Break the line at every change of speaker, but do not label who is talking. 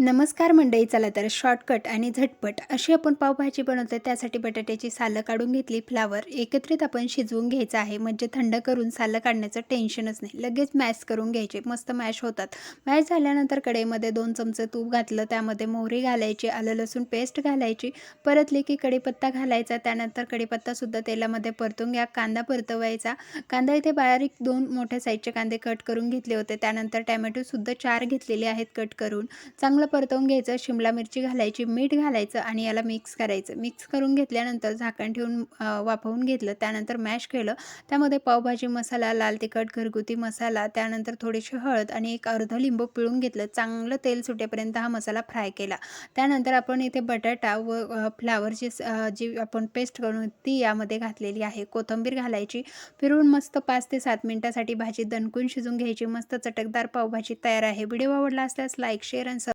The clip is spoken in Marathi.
नमस्कार मंडळी, चला तर शॉर्टकट आणि झटपट अशी आपण पावभाजी बनवतो. त्यासाठी बटाट्याची सालं काढून घेतली, फ्लावर एकत्रित आपण शिजवून घ्यायचं आहे, म्हणजे थंड करून सालं काढण्याचं टेन्शनच नाही. लगेच मॅश करून घ्यायचे, मस्त मॅश होतात. मॅश झाल्यानंतर कढईमध्ये 2 चमचे तूप घातलं, त्यामध्ये मोहरी घालायची, आलं लसूण पेस्ट घालायची, परतली की कढीपत्ता घालायचा. त्यानंतर कढीपत्तासुद्धा तेलामध्ये परतून घ्या. कांदा परतवायचा. कांदा इथे बारीक 2 मोठ्या साईजचे कांदे कट करून घेतले होते. त्यानंतर टॅमॅटोसुद्धा 4 घेतलेले आहेत कट करून. चांगलं परतवून घ्यायचं. शिमला मिरची घालायची, मीठ घालायचं आणि याला मिक्स करायचं. मिक्स करून घेतल्यानंतर झाकण ठेवून वाफवून घेतलं. त्यानंतर मॅश केलं. त्यामध्ये पावभाजी मसाला, लाल तिखट, घरगुती मसाला, त्यानंतर थोडीशी हळद आणि एक अर्ध लिंबू पिळून घेतलं. चांगलं तेल सुटेपर्यंत हा मसाला फ्राय केला. त्यानंतर आपण इथे बटाटा व फ्लावरची जी आपण पेस्ट करून ती यामध्ये घातलेली आहे. कोथिंबीर घालायची. फिरवून मस्त 5 ते 7 मिनिटासाठी भाजी दणकून शिजून घ्यायची. मस्त चटकदार पावभाजी तयार आहे. व्हिडिओ आवडला असल्यास लाईक, शेअर आणि